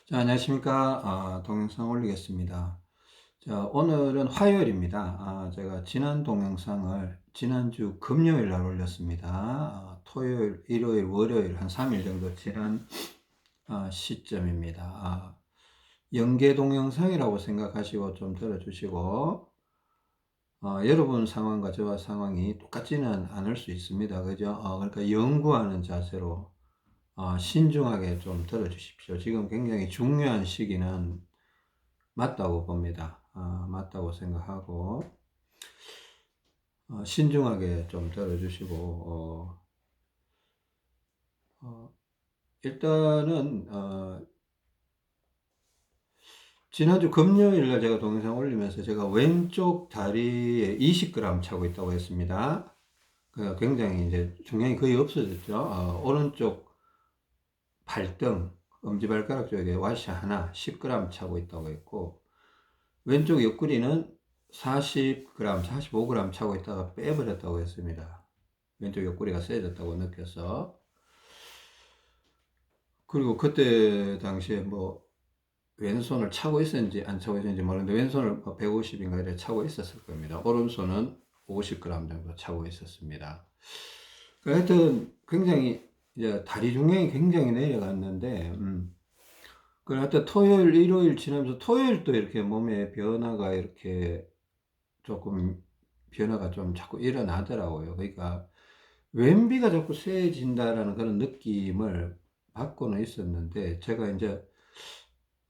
자, 안녕하십니까. 동영상 올리겠습니다. 자, 오늘은 화요일입니다. 제가 지난 동영상을 지난주 금요일 날 올렸습니다. 토요일, 일요일, 월요일 한 3일 정도 지난 시점입니다. 연계 동영상이라고 생각하시고 좀 들어주시고, 여러분 상황과 저와 상황이 똑같지는 않을 수 있습니다. 그죠? 그러니까 연구하는 자세로 신중하게 좀 들어주십시오. 지금 굉장히 중요한 시기는 맞다고 봅니다. 맞다고 생각하고, 신중하게 좀 들어주시고, 일단은, 지난주 금요일날 제가 동영상 올리면서 제가 왼쪽 다리에 20g 차고 있다고 했습니다. 굉장히 이제 중량이 거의 없어졌죠. 오른쪽 발등, 엄지발가락 쪽에 와시 하나 10g 차고 있다고 했고, 왼쪽 옆구리는 40g, 45g 차고 있다가 빼버렸다고 했습니다. 왼쪽 옆구리가 세졌다고 느껴서. 그리고 그때 당시에 뭐 왼손을 차고 있었는지 안 차고 있었는지 모르는데 왼손을 150인가 이래 차고 있었을 겁니다. 오른손은 50g 정도 차고 있었습니다. 하여튼 굉장히 이제 다리 중량이 굉장히 내려갔는데, 그래 하여튼 토요일, 일요일 지나면서 토요일도 이렇게 몸에 변화가 이렇게 조금 변화가 좀 자꾸 일어나더라고요. 그러니까 왼비가 자꾸 세진다라는 그런 느낌을 받고는 있었는데, 제가 이제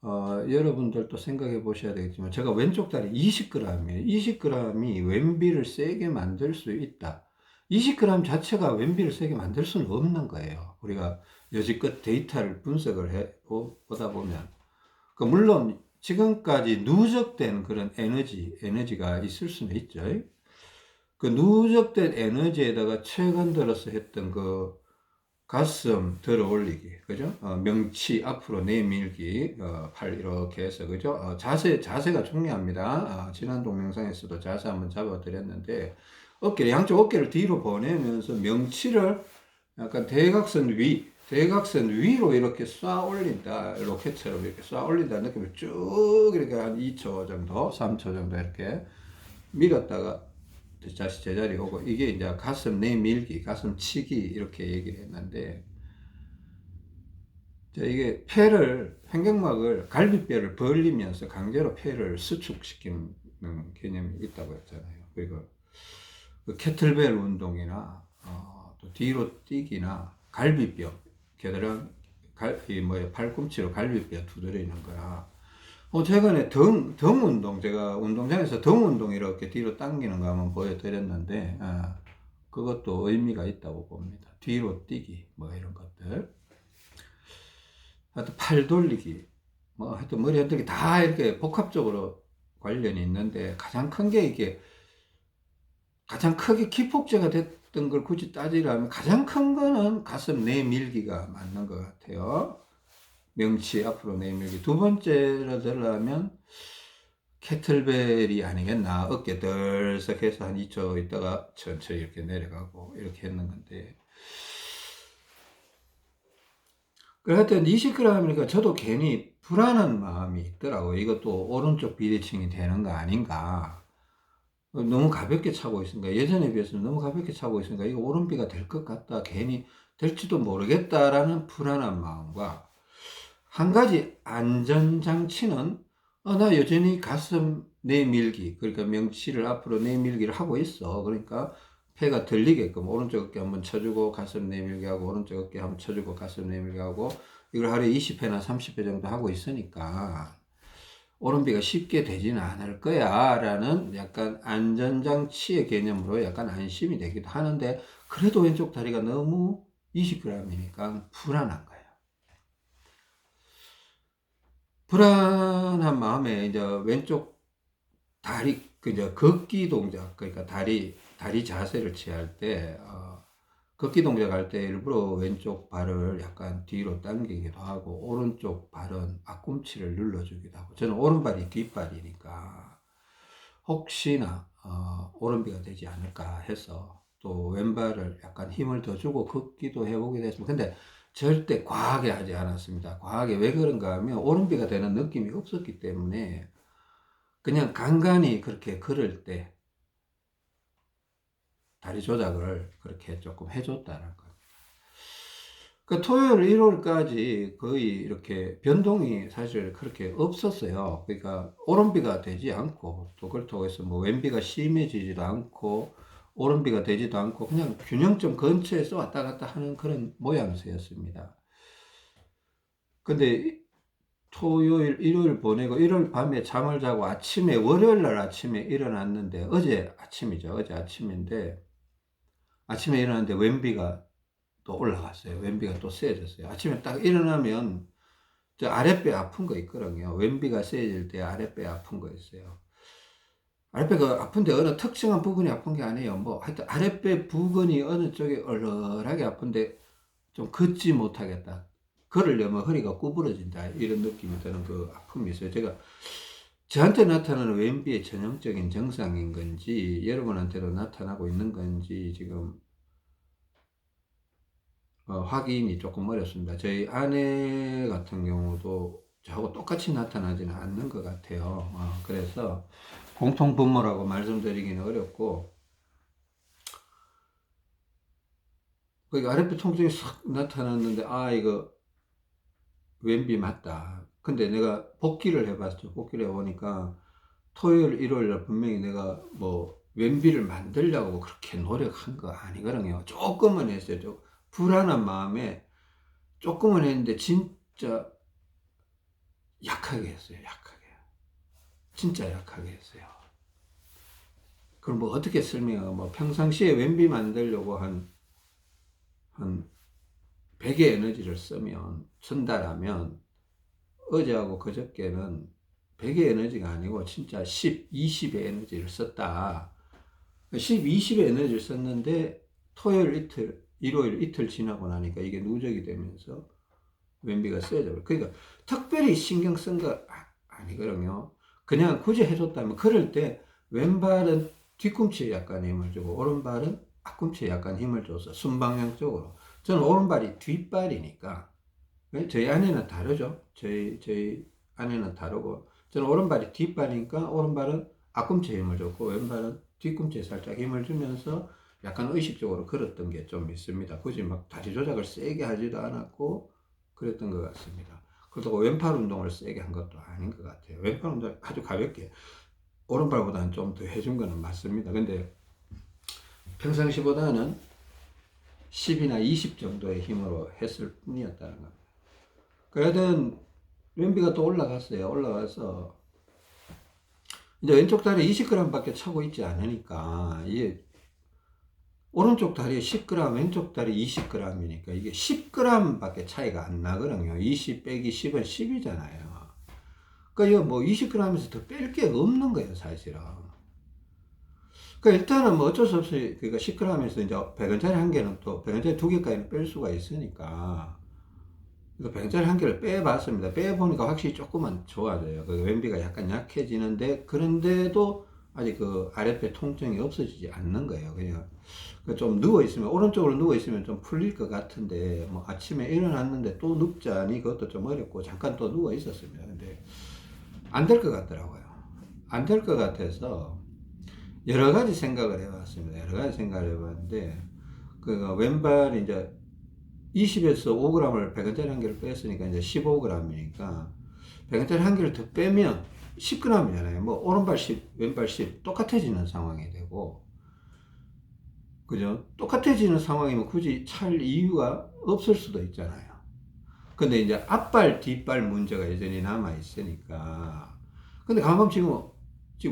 여러분들도 생각해 보셔야 되겠지만, 제가 왼쪽 다리 20g이에요. 20g이 왼비를 세게 만들 수 있다. 20g 자체가 왼비를 세게 만들 수는 없는 거예요. 우리가 여지껏 데이터를 분석을 해 보다 보면. 물론 지금까지 누적된 그런 에너지가 있을 수는 있죠. 그 누적된 에너지에다가 최근 들어서 했던 그 가슴 들어 올리기, 그죠? 명치 앞으로 내밀기, 팔 이렇게 해서, 그죠? 자세가 중요합니다. 지난 동영상에서도 자세 한번 잡아 드렸는데, 양쪽 어깨를 뒤로 보내면서 명치를 약간 대각선 위로 이렇게 쏴 올린다. 로켓처럼 이렇게 쏴 올린다 느낌을 쭉 이렇게 한 2초 정도, 3초 정도 이렇게 밀었다가 다시 제자리에 오고, 이게 이제 가슴 내밀기, 가슴 치기 이렇게 얘기를 했는데, 이게 횡격막을, 갈비뼈를 벌리면서 강제로 폐를 수축시키는 개념이 있다고 했잖아요. 그리고 그 캐틀벨 운동이나 또 뒤로 뛰기나 갈비뼈, 겨드랑 팔꿈치로 갈비뼈 두드리는 거나, 최근에 등 운동, 제가 운동장에서 등 운동 이렇게 뒤로 당기는 거 한번 보여드렸는데, 그것도 의미가 있다고 봅니다. 뒤로 뛰기, 뭐 이런 것들. 하여튼 팔 돌리기, 하여튼 머리 흔들기 다 이렇게 복합적으로 관련이 있는데, 가장 크게 기폭제가 됐던 걸 굳이 따지라면 가장 큰 거는 가슴 내밀기가 맞는 것 같아요. 명치 앞으로 내밀기. 두 번째로 들어가면 캐틀벨이 아니겠나. 어깨 들썩해서 한 2초 있다가 천천히 이렇게 내려가고 이렇게 했는 건데, 하여튼 20g이니까 저도 괜히 불안한 마음이 있더라고요. 이것도 오른쪽 비대칭이 되는 거 아닌가. 너무 가볍게 차고 있으니까, 예전에 비해서는 너무 가볍게 차고 있으니까 이거 오른비가 될 것 같다, 괜히 될지도 모르겠다라는 불안한 마음과, 한 가지 안전장치는, 나 여전히 가슴 내밀기, 그러니까 명치를 앞으로 내밀기를 하고 있어. 그러니까 폐가 들리게끔 오른쪽 어깨 한번 쳐주고 가슴 내밀기 하고, 오른쪽 어깨 한번 쳐주고 가슴 내밀기 하고, 이걸 하루에 20회나 30회 정도 하고 있으니까 오른비가 쉽게 되지는 않을 거야 라는 약간 안전장치의 개념으로 약간 안심이 되기도 하는데, 그래도 왼쪽 다리가 너무 20g이니까 불안한 거예요. 불안한 마음에 이제 왼쪽 다리, 이제 걷기 동작, 그러니까 다리 자세를 취할 때, 걷기 동작 할 때 일부러 왼쪽 발을 약간 뒤로 당기기도 하고, 오른쪽 발은 앞꿈치를 눌러주기도 하고, 저는 오른발이 뒷발이니까 혹시나 오른비가 되지 않을까 해서 또 왼발을 약간 힘을 더 주고 걷기도 해보기도 했습니다. 근데 절대 과하게 하지 않았습니다. 과하게 왜 그런가 하면 오른비가 되는 느낌이 없었기 때문에 그냥 간간히 그렇게 걸을 때 다리 조작을 그렇게 조금 해줬다는 거. 그 토요일, 일요일까지 거의 이렇게 변동이 사실 그렇게 없었어요. 그러니까 오른비가 되지 않고 또 그렇다고 해서 뭐 왼비가 심해지지도 않고 오른비가 되지도 않고 그냥 균형점 근처에서 왔다 갔다 하는 그런 모양새였습니다. 근데 토요일, 일요일 보내고 일요일 밤에 잠을 자고 아침에 월요일 날 아침에 일어났는데 어제 아침이죠. 어제 아침인데 아침에 일어났는데 왼비가 또 올라갔어요. 왼비가 또 세졌어요. 아침에 딱 일어나면 저 아랫배 아픈 거 있거든요. 왼비가 세질 때 아랫배 아픈 거 있어요. 아랫배가 아픈데 어느 특정한 부분이 아픈 게 아니에요. 뭐 하여튼 아랫배 부근이 어느 쪽에 얼얼하게 아픈데 좀 걷지 못하겠다. 걸으려면 허리가 구부러진다. 이런 느낌이 드는 그 아픔이 있어요. 제가 저한테 나타나는 왼비의 전형적인 증상인 건지 여러분한테도 나타나고 있는 건지 지금 확인이 조금 어렵습니다. 저희 아내 같은 경우도 저하고 똑같이 나타나지는 않는 것 같아요. 그래서 공통분모라고 말씀드리기는 어렵고, 그러니까 아랫배 통증이 싹 나타났는데, 이거 왼비 맞다. 근데 내가 복기를 해봤죠. 복기를 해보니까 토요일, 일요일 날 분명히 내가 뭐 왼비를 만들려고 그렇게 노력한 거 아니거든요. 조금은 했어요. 좀 불안한 마음에 조금은 했는데 진짜 약하게 했어요. 약하게. 진짜 약하게 했어요. 그럼 뭐 어떻게 설명하고 뭐 평상시에 왼비 만들려고 한 100의 에너지를 쓰면 전달하면 어제하고 그저께는 100의 에너지가 아니고 진짜 10, 20의 에너지를 썼다. 10, 20의 에너지를 썼는데 토요일 이틀, 일요일 이틀 지나고 나니까 이게 누적이 되면서 왼비가 세져. 그러니까 특별히 신경 쓴 거 아니거든요. 그냥 굳이 해줬다면 그럴 때 왼발은 뒤꿈치에 약간 힘을 주고 오른발은 앞꿈치에 약간 힘을 줘서 순방향적으로. 저는 오른발이 뒷발이니까 저희 아내는 다르죠. 저희 아내는 다르고 저는 오른발이 뒷발이니까 오른발은 앞꿈치에 힘을 줬고 왼발은 뒤꿈치에 살짝 힘을 주면서 약간 의식적으로 걸었던 게 좀 있습니다. 굳이 막 다리 조작을 세게 하지도 않았고 그랬던 것 같습니다. 그렇다고 왼팔 운동을 세게 한 것도 아닌 것 같아요. 왼팔 운동 아주 가볍게 오른발보다는 좀 더 해준 거는 맞습니다. 근데 평상시보다는 10이나 20 정도의 힘으로 했을 뿐이었다는 겁니다. 그러든 왼비가 또 올라갔어요. 올라가서 이제 왼쪽 다리에 20g 밖에 차고 있지 않으니까 이게 오른쪽 다리에 10g, 왼쪽 다리 20g이니까 이게 10g 밖에 차이가 안 나거든요. 20 빼기 10은 10이잖아요. 그러니까 이거 뭐 20g에서 더 뺄 게 없는 거예요, 사실은. 그러니까 일단은 뭐 어쩔 수 없이 그러니까 10g에서 이제 100원짜리 한 개는 또 100원짜리 두 개까지는 뺄 수가 있으니까 그러니까 100원짜리 한 개를 빼봤습니다. 빼보니까 확실히 조금은 좋아져요. 그 왼비가 약간 약해지는데 그런데도 아직 그 아랫배 통증이 없어지지 않는 거예요. 그냥 좀 누워있으면, 오른쪽으로 누워있으면 좀 풀릴 것 같은데, 뭐 아침에 일어났는데 또 눕자니 그것도 좀 어렵고, 잠깐 또 누워있었습니다. 근데 안 될 것 같더라고요. 안 될 것 같아서 여러 가지 생각을 해봤습니다. 여러 가지 생각을 해봤는데, 그 왼발이 이제 20에서 5g을 100원짜리 한 개를 뺐으니까 이제 15g이니까, 100원짜리 한 개를 더 빼면 10g이잖아요. 뭐 오른발 10, 왼발 10 똑같아지는 상황이 되고, 그죠? 똑같아지는 상황이면 굳이 찰 이유가 없을 수도 있잖아요. 근데 이제 앞발, 뒷발 문제가 여전히 남아있으니까. 근데 가만 지금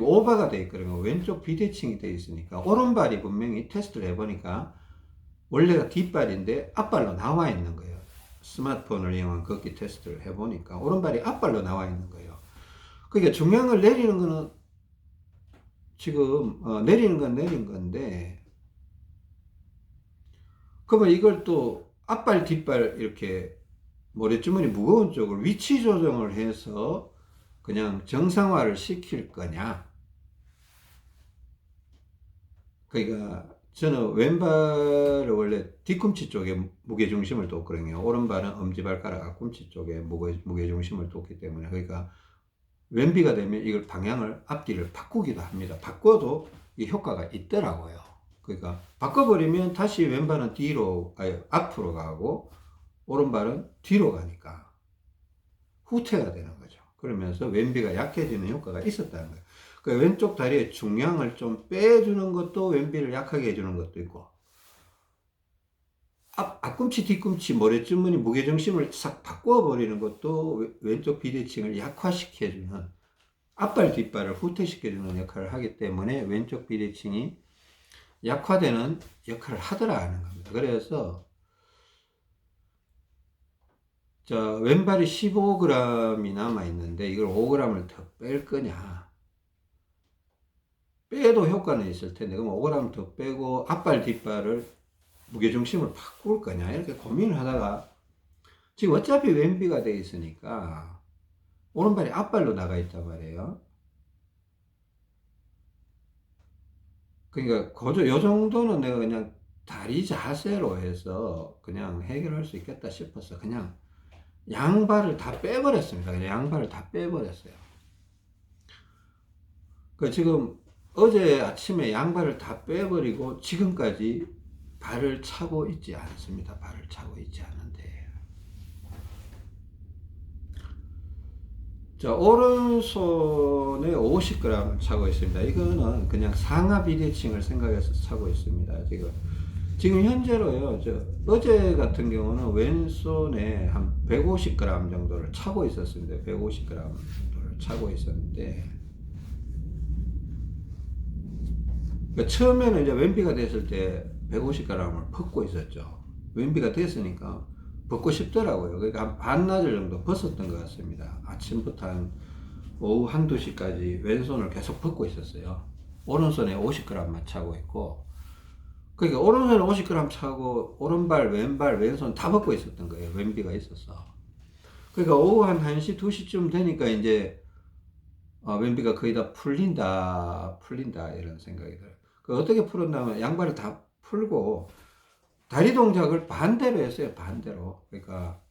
오버가 돼 있거든요. 왼쪽 비대칭이 돼 있으니까. 오른발이 분명히 테스트를 해보니까 원래가 뒷발인데 앞발로 나와 있는 거예요. 스마트폰을 이용한 걷기 테스트를 해보니까 오른발이 앞발로 나와 있는 거예요. 그러니까 중량을 내리는 거는 지금, 내리는 건 내린 건데, 그러면 이걸 또 앞발 뒷발 이렇게 모래주머니 무거운 쪽을 위치 조정을 해서 그냥 정상화를 시킬 거냐, 그러니까 저는 왼발을 원래 뒤꿈치 쪽에 무게중심을 뒀거든요. 오른발은 엄지발가락 앞꿈치 쪽에 무게중심을 뒀기 때문에, 그러니까 왼비가 되면 이걸 방향을 앞뒤를 바꾸기도 합니다. 바꿔도 이 효과가 있더라고요. 그러니까 바꿔버리면 다시 왼발은 앞으로 가고 오른발은 뒤로 가니까 후퇴가 되는 거죠. 그러면서 왼비가 약해지는 효과가 있었다는 거예요. 그 왼쪽 다리의 중량을 좀 빼주는 것도 왼비를 약하게 해주는 것도 있고, 앞꿈치, 뒤꿈치, 모래주머니 무게중심을 싹 바꿔버리는 것도 왼쪽 비대칭을 약화시켜주는, 앞발, 뒷발을 후퇴시켜주는 역할을 하기 때문에 왼쪽 비대칭이 약화되는 역할을 하더라 하는 겁니다. 그래서 왼발이 15g이 남아있는데 이걸 5g을 더 뺄 거냐. 빼도 효과는 있을 텐데, 그럼 5g 더 빼고 앞발, 뒷발을 무게중심을 바꿀 거냐. 이렇게 고민을 하다가 지금 어차피 왼비가 돼 있으니까 오른발이 앞발로 나가 있단 말이에요. 그러니까 요 정도는 내가 그냥 다리 자세로 해서 그냥 해결할 수 있겠다 싶어서 그냥 양발을 다 빼버렸습니다. 그냥 양발을 다 빼버렸어요. 그 지금 어제 아침에 양발을 다 빼버리고 지금까지 발을 차고 있지 않습니다. 발을 차고 있지 않은데. 자, 오른손에 50g을 차고 있습니다. 이거는 그냥 상하 비대칭을 생각해서 차고 있습니다. 지금 현재로요, 어제 같은 경우는 왼손에 한 150g 정도를 차고 있었습니다. 150g 정도를 차고 있었는데, 그러니까 처음에는 이제 왼비가 됐을 때 150g을 벗고 있었죠. 왼비가 됐으니까 벗고 싶더라고요. 그러니까 한 반나절 정도 벗었던 것 같습니다. 아침부터 한 오후 한두 시까지 왼손을 계속 벗고 있었어요. 오른손에 50g만 차고 있고, 그러니까 오른손에 50g 차고 오른발, 왼발, 왼손 다 벗고 있었던 거예요. 왼비가 있어서. 그러니까 오후 한 1시, 2시쯤 되니까 이제 왼비가 거의 다 풀린다 이런 생각이 들어요. 어떻게 풀었냐면 양발을 다 풀고 다리 동작을 반대로 했어요. 반대로. 그러니까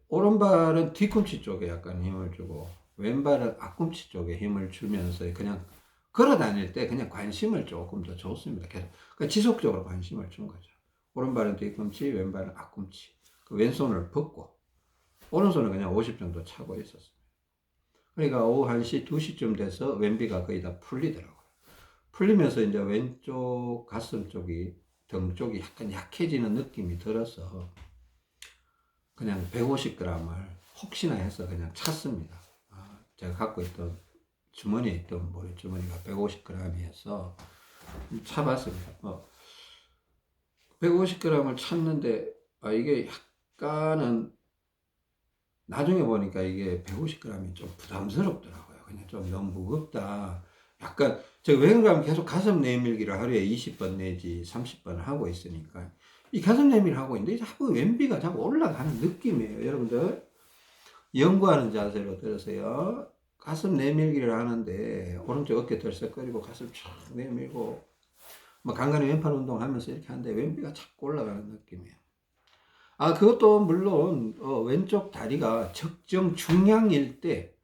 오른발은 뒤꿈치 쪽에 약간 힘을 주고 왼발은 앞꿈치 쪽에 힘을 주면서 그냥 걸어 다닐 때 그냥 관심을 조금 더 줬습니다. 계속. 그러니까 지속적으로 관심을 준 거죠. 오른발은 뒤꿈치, 왼발은 앞꿈치. 왼손을 벗고 오른손은 그냥 50 정도 차고 있었어요. 그러니까 오후 1시, 2시쯤 돼서 왼비가 거의 다 풀리더라고요. 풀리면서 이제 왼쪽 가슴 쪽이, 등 쪽이 약간 약해지는 느낌이 들어서 그냥 150g을 혹시나 해서 그냥 찼습니다. 제가 갖고 있던 주머니에 있던 모래주머니가 150g이어서 차봤습니다. 150g을 찼는데 이게 약간은 나중에 보니까 이게 150g이 좀 부담스럽더라고요. 그냥 좀 너무 무겁다. 약간 제가 왜 그런가 하면 계속 가슴 내밀기를 하루에 20번 내지 30번 하고 있으니까 이 가슴 내밀을 하고 있는데 자꾸 왼비가 자꾸 올라가는 느낌이에요. 여러분들 연구하는 자세로 들으세요. 가슴 내밀기를 하는데 오른쪽 어깨 들썩거리고 가슴 쫙 내밀고 간간히 왼팔 운동하면서 이렇게 하는데 왼비가 자꾸 올라가는 느낌이에요. 그것도 물론 왼쪽 다리가 적정 중량일 때,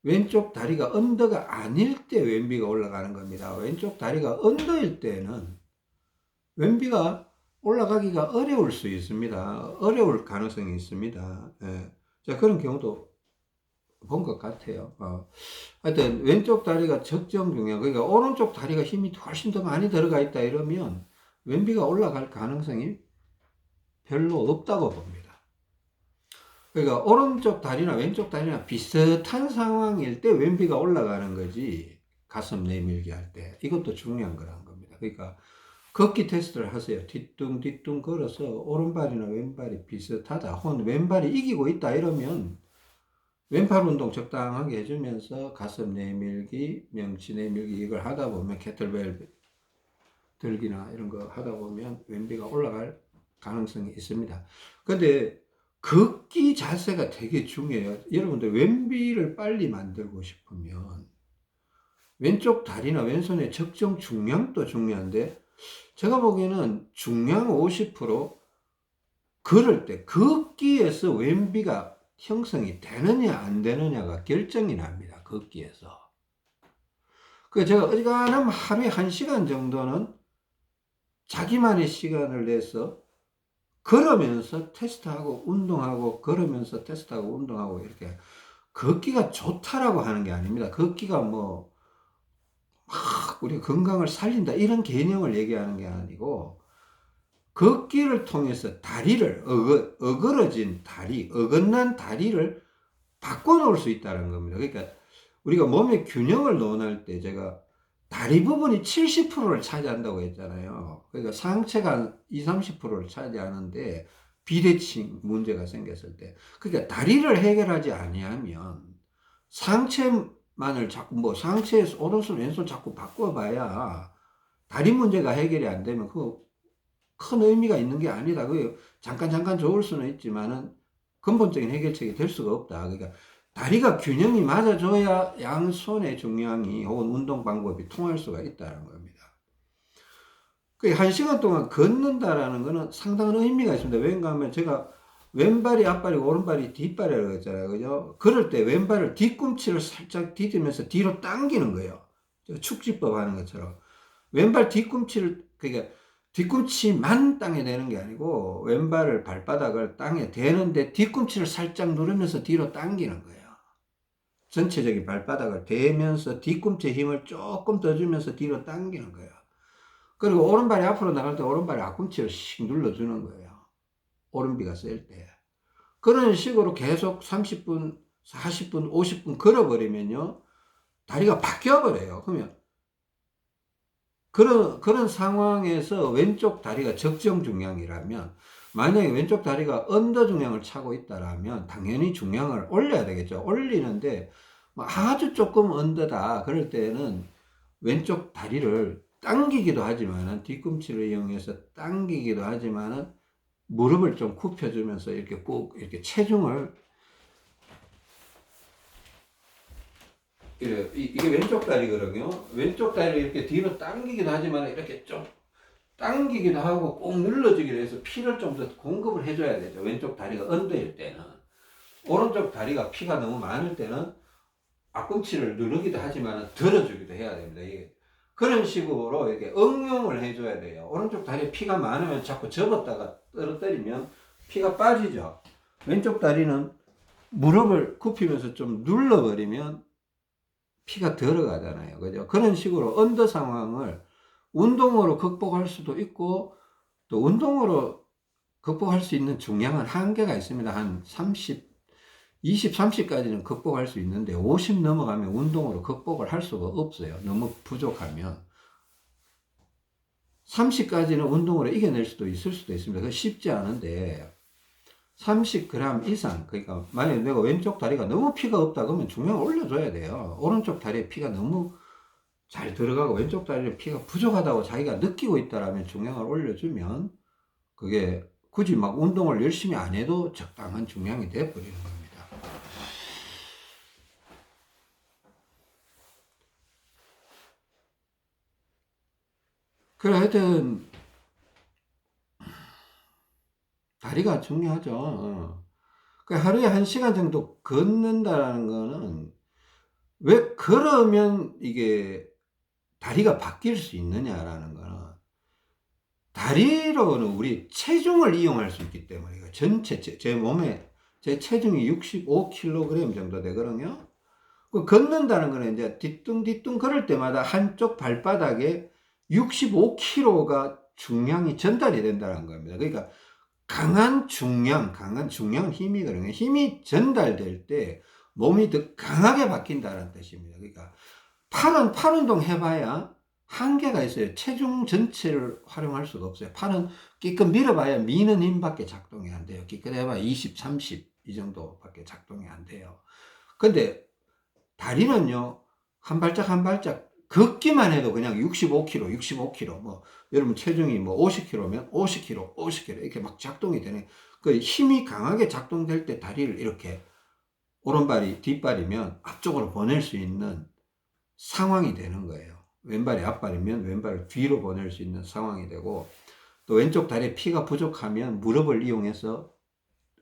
왼쪽 다리가 언더가 아닐 때 왼비가 올라가는 겁니다. 왼쪽 다리가 언더일 때는 왼비가 올라가기가 어려울 수 있습니다. 어려울 가능성이 있습니다. 예. 자, 그런 경우도 본 것 같아요. 하여튼 왼쪽 다리가 적정 중량, 그러니까 오른쪽 다리가 힘이 훨씬 더 많이 들어가 있다 이러면 왼비가 올라갈 가능성이 별로 없다고 봅니다. 그러니까 오른쪽 다리나 왼쪽 다리나 비슷한 상황일 때 왼비가 올라가는 거지, 가슴 내밀기 할 때. 이것도 중요한 거라는 겁니다. 그러니까 걷기 테스트를 하세요. 뒤뚱뒤뚱 걸어서 오른발이나 왼발이 비슷하다, 혹은 왼발이 이기고 있다 이러면 왼팔 운동 적당하게 해주면서 가슴 내밀기, 명치 내밀기 이걸 하다 보면 캐틀벨 들기나 이런 거 하다 보면 왼비가 올라갈 가능성이 있습니다. 근데 걷기 자세가 되게 중요해요. 여러분들 왼비를 빨리 만들고 싶으면 왼쪽 다리나 왼손의 적정 중량도 중요한데 제가 보기에는 중량 50% 걸을 때 걷기에서 왼비가 형성이 되느냐 안 되느냐가 결정이 납니다. 걷기에서. 그 제가 어지간하면 하루에 1시간 정도는 자기만의 시간을 내서 걸으면서 테스트하고 운동하고 걸으면서 테스트하고 운동하고 이렇게 걷기가 좋다라고 하는 게 아닙니다. 걷기가 뭐 막 우리 건강을 살린다 이런 개념을 얘기하는 게 아니고 걷기를 통해서 다리를 어그러진 다리, 어긋난 다리를 바꿔놓을 수 있다는 겁니다. 그러니까 우리가 몸의 균형을 논할 때 제가 다리 부분이 70%를 차지한다고 했잖아요. 그러니까 상체가 20, 30%를 차지하는데 비대칭 문제가 생겼을 때. 그러니까 다리를 해결하지 아니하면 상체만을 자꾸 뭐 상체 오른손 왼손 자꾸 바꿔봐야 다리 문제가 해결이 안 되면 그 큰 의미가 있는 게 아니다. 그 잠깐 좋을 수는 있지만은 근본적인 해결책이 될 수가 없다. 그러니까 다리가 균형이 맞아줘야 양손의 중량이 혹은 운동 방법이 통할 수가 있다는 겁니다. 그 1시간 동안 걷는다라는 것은 상당한 의미가 있습니다. 왜냐하면 하면 제가 왼발이 앞발이고 오른발이 뒷발이라고 했잖아요. 그죠? 그럴 때 왼발을 뒤꿈치를 살짝 디디면서 뒤로 당기는 거예요. 축지법 하는 것처럼. 왼발 뒤꿈치를, 그러니까 뒤꿈치만 땅에 대는 게 아니고 왼발을 발바닥을 땅에 대는데 뒤꿈치를 살짝 누르면서 뒤로 당기는 거예요. 전체적인 발바닥을 대면서 뒤꿈치에 힘을 조금 더 주면서 뒤로 당기는 거예요. 그리고 오른발이 앞으로 나갈 때 오른발이 앞꿈치를 씩 눌러주는 거예요. 오른비가 셀 때. 그런 식으로 계속 30분, 40분, 50분 걸어버리면요. 다리가 바뀌어버려요. 그러면 그런 상황에서 왼쪽 다리가 적정 중량이라면 만약에 왼쪽 다리가 언더 중량을 차고 있다라면 당연히 중량을 올려야 되겠죠. 올리는데 뭐 아주 조금 언더다. 그럴 때는 왼쪽 다리를 당기기도 하지만은 뒤꿈치를 이용해서 당기기도 하지만은 무릎을 좀 굽혀주면서 이렇게 꼭 이렇게 체중을 이게 왼쪽 다리거든요. 왼쪽 다리를 이렇게 뒤로 당기기도 하지만 이렇게 좀 당기기도 하고 꼭 눌러주기도 해서 피를 좀 더 공급을 해줘야 되죠. 왼쪽 다리가 언더일 때는. 오른쪽 다리가 피가 너무 많을 때는 앞꿈치를 누르기도 하지만 들어주기도 해야 됩니다. 이게 그런 식으로 이렇게 응용을 해줘야 돼요. 오른쪽 다리에 피가 많으면 자꾸 접었다가 떨어뜨리면 피가 빠지죠. 왼쪽 다리는 무릎을 굽히면서 좀 눌러버리면 피가 들어가잖아요. 그죠? 그런 식으로 언더 상황을 운동으로 극복할 수도 있고 또 운동으로 극복할 수 있는 중량은 한계가 있습니다. 한 30, 20, 30까지는 극복할 수 있는데 50 넘어가면 운동으로 극복을 할 수가 없어요. 너무 부족하면. 30까지는 운동으로 이겨낼 수도 있을 수도 있습니다. 그 쉽지 않은데 30g 이상, 그러니까 만약에 내가 왼쪽 다리가 너무 피가 없다 그러면 중량을 올려줘야 돼요. 오른쪽 다리에 피가 너무 잘 들어가고 왼쪽 다리에 피가 부족하다고 자기가 느끼고 있다라면 중량을 올려주면 그게 굳이 막 운동을 열심히 안 해도 적당한 중량이 되어버리는 겁니다. 그래, 하여튼 다리가 중요하죠. 그 하루에 1시간 정도 걷는다는 거는 왜 걸으면 이게 다리가 바뀔 수 있느냐라는 거는 다리로는 우리 체중을 이용할 수 있기 때문에 전체 제 몸에 제 체중이 65kg 정도 되거든요. 그 걷는다는 거는 이제 뒤뚱뒤뚱 걸을 때마다 한쪽 발바닥에 65kg가 중량이 전달이 된다는 겁니다. 그러니까 강한 중량은 힘이거든요. 힘이 전달될 때 몸이 더 강하게 바뀐다는 뜻입니다. 그러니까 팔 운동 해봐야 한계가 있어요. 체중 전체를 활용할 수가 없어요. 팔은 끼껏 밀어봐야 미는 힘밖에 작동이 안 돼요. 끼껏 해봐야 20, 30 이 정도밖에 작동이 안 돼요. 근데 다리는요, 한 발짝 한 발짝 걷기만 해도 그냥 65kg, 65kg, 뭐, 여러분 체중이 뭐 50kg면 50kg, 50kg 이렇게 막 작동이 되네. 그 힘이 강하게 작동될 때 다리를 이렇게 오른발이 뒷발이면 앞쪽으로 보낼 수 있는 상황이 되는 거예요. 왼발이 앞발이면 왼발을 뒤로 보낼 수 있는 상황이 되고, 또 왼쪽 다리에 피가 부족하면 무릎을 이용해서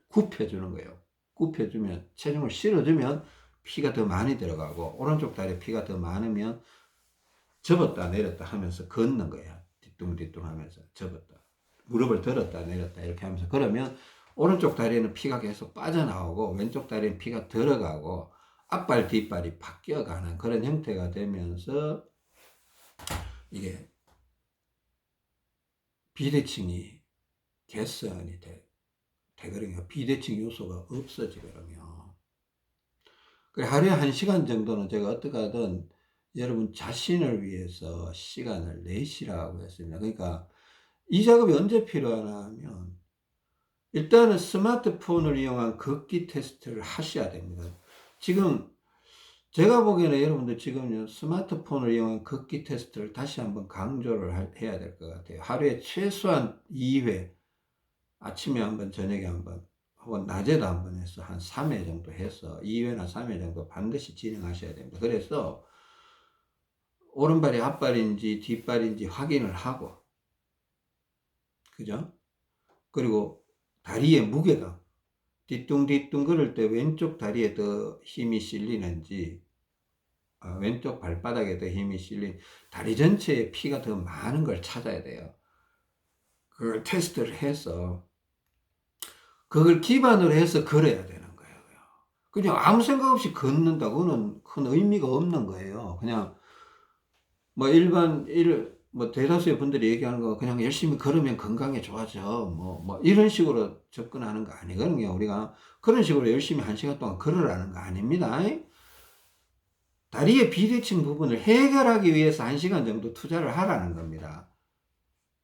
굽혀주는 거예요. 굽혀주면, 체중을 실어주면 피가 더 많이 들어가고, 오른쪽 다리에 피가 더 많으면 접었다 내렸다 하면서 걷는 거야. 뒤뚱뒤뚱 하면서 접었다. 무릎을 들었다 내렸다 이렇게 하면서. 그러면 오른쪽 다리에는 피가 계속 빠져나오고 왼쪽 다리에는 피가 들어가고 앞발 뒷발이 바뀌어가는 그런 형태가 되면서 이게 비대칭이 개선이 되거든요. 비대칭 요소가 없어지거든요. 하루에 1시간 정도는 제가 어떻게 하든 여러분 자신을 위해서 시간을 내시라고 했습니다. 그러니까 이 작업이 언제 필요하나 하면 일단은 스마트폰을 이용한 걷기 테스트를 하셔야 됩니다. 지금 제가 보기에는 여러분들 지금 스마트폰을 이용한 걷기 테스트를 다시 한번 강조를 해야 될 것 같아요. 하루에 최소한 2회, 아침에 한번 저녁에 한번 혹은 낮에도 한번 해서 한 3회 정도 해서 2회나 3회 정도 반드시 진행하셔야 됩니다. 그래서 오른발이 앞발인지 뒷발인지 확인을 하고, 그죠? 그리고 다리의 무게감, 뒤뚱뒤뚱 걸을 때 왼쪽 다리에 더 힘이 실리는지, 왼쪽 발바닥에 더 힘이 실린, 다리 전체에 피가 더 많은 걸 찾아야 돼요. 그걸 테스트를 해서 그걸 기반으로 해서 걸어야 되는 거예요. 그냥 아무 생각 없이 걷는다고는 큰 의미가 없는 거예요. 그냥 뭐 뭐 대다수의 분들이 얘기하는 거 그냥 열심히 걸으면 건강에 좋아져. 뭐 이런 식으로 접근하는 거 아니거든요. 우리가 그런 식으로 열심히 1시간 동안 걸으라는 거 아닙니다. 다리의 비대칭 부분을 해결하기 위해서 1시간 정도 투자를 하라는 겁니다.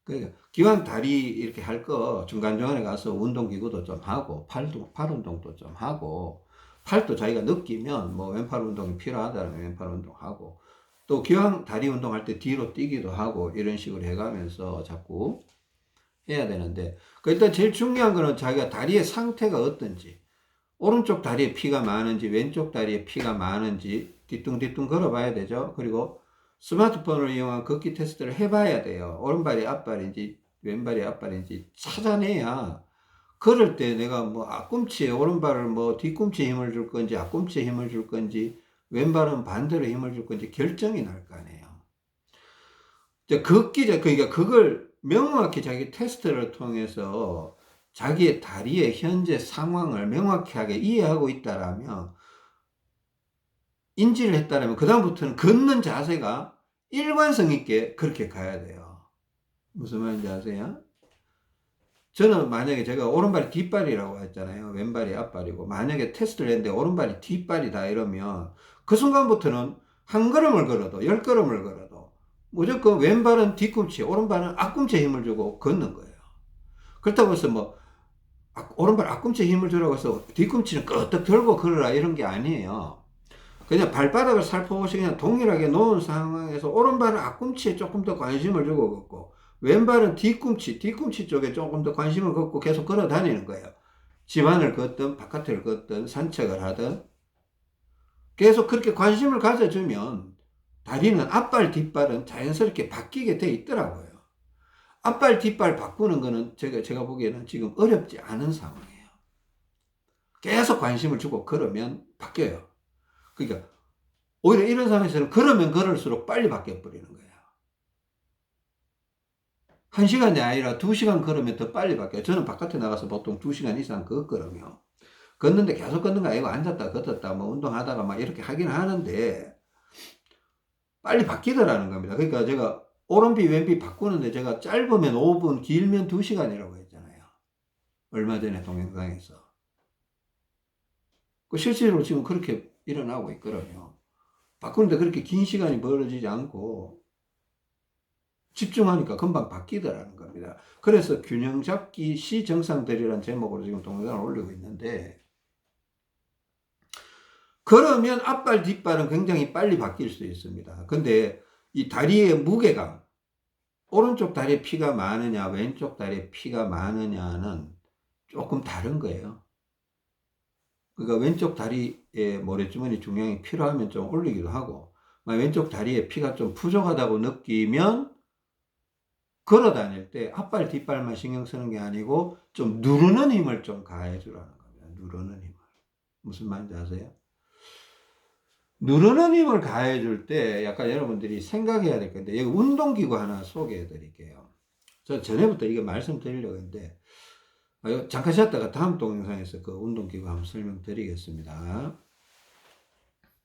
그러니까 기왕 다리 이렇게 할 거 중간중간에 가서 운동기구도 좀 하고 팔 운동도 좀 하고, 팔도 자기가 느끼면 뭐 왼팔 운동이 필요하다면 왼팔 운동하고, 또 기왕 다리 운동할 때 뒤로 뛰기도 하고 이런 식으로 해가면서 자꾸 해야 되는데, 일단 제일 중요한 거는 자기가 다리의 상태가 어떤지, 오른쪽 다리에 피가 많은지 왼쪽 다리에 피가 많은지 뒤뚱뒤뚱 걸어봐야 되죠. 그리고 스마트폰을 이용한 걷기 테스트를 해봐야 돼요. 오른발이 앞발인지 왼발이 앞발인지 찾아내야 걸을 때 내가 뭐 앞꿈치에 오른발을 뭐 뒤꿈치에 힘을 줄 건지 앞꿈치에 힘을 줄 건지 왼발은 반대로 힘을 줄 건지 결정이 날 거 아니에요. 그러니까 그걸 명확히 자기 테스트를 통해서 자기의 다리의 현재 상황을 명확하게 이해하고 있다라면, 인지를 했다라면 그다음부터는 걷는 자세가 일관성 있게 그렇게 가야 돼요. 무슨 말인지 아세요? 저는 만약에 제가 오른발이 뒷발이라고 했잖아요. 왼발이 앞발이고, 만약에 테스트를 했는데 오른발이 뒷발이다 이러면 그 순간부터는 한 걸음을 걸어도 10걸음을 걸어도 무조건 왼발은 뒤꿈치, 오른발은 앞꿈치에 힘을 주고 걷는 거예요. 그렇다고 해서 뭐 오른발 앞꿈치에 힘을 주라고 해서 뒤꿈치는 끄덕 들고 걸어라 이런 게 아니에요. 그냥 발바닥을 살펴보시 그냥 동일하게 놓은 상황에서 오른발은 앞꿈치에 조금 더 관심을 주고 걷고, 왼발은 뒤꿈치 쪽에 조금 더 관심을 갖고 계속 걸어 다니는 거예요. 집안을 걷든 바깥을 걷든 산책을 하든 계속 그렇게 관심을 가져주면 다리는 앞발 뒷발은 자연스럽게 바뀌게 돼 있더라고요. 앞발 뒷발 바꾸는 거는 제가 보기에는 지금 어렵지 않은 상황이에요. 계속 관심을 주고 걸으면 바뀌어요. 그러니까 오히려 이런 상황에서는 걸으면 걸을수록 빨리 바뀌어 버리는 거예요. 1시간이 아니라 2시간 걸으면 더 빨리 바뀌어요. 저는 바깥에 나가서 보통 2시간 이상 걷거든요. 걷는데 계속 걷는 거 아니고 앉았다 걷었다 뭐 운동하다가 막 이렇게 하긴 하는데 빨리 바뀌더라는 겁니다. 그러니까 제가 오른비 왼비 바꾸는데 제가 짧으면 5분 길면 2시간이라고 했잖아요. 얼마 전에 동영상에서. 실제로 지금 그렇게 일어나고 있거든요. 바꾸는데 그렇게 긴 시간이 벌어지지 않고 집중하니까 금방 바뀌더라는 겁니다. 그래서 균형 잡기 시 정상들이라는 제목으로 지금 동영상을 올리고 있는데, 그러면 앞발 뒷발은 굉장히 빨리 바뀔 수 있습니다. 근데 이 다리의 무게감, 오른쪽 다리에 피가 많으냐 왼쪽 다리에 피가 많으냐는 조금 다른 거예요. 그러니까 왼쪽 다리에 모래주머니 중량이 필요하면 좀 올리기도 하고, 왼쪽 다리에 피가 좀 부족하다고 느끼면 걸어 다닐 때 앞발 뒷발만 신경 쓰는 게 아니고 좀 누르는 힘을 좀 가해 주라는 겁니다. 누르는 힘을. 무슨 말인지 아세요? 누르는 힘을 가해 줄 때 약간 여러분들이 생각해야 될 건데, 여기 운동기구 하나 소개해 드릴게요. 저 전에부터 이거 말씀드리려고 했는데, 잠깐 쉬었다가 다음 동영상에서 그 운동기구 한번 설명드리겠습니다.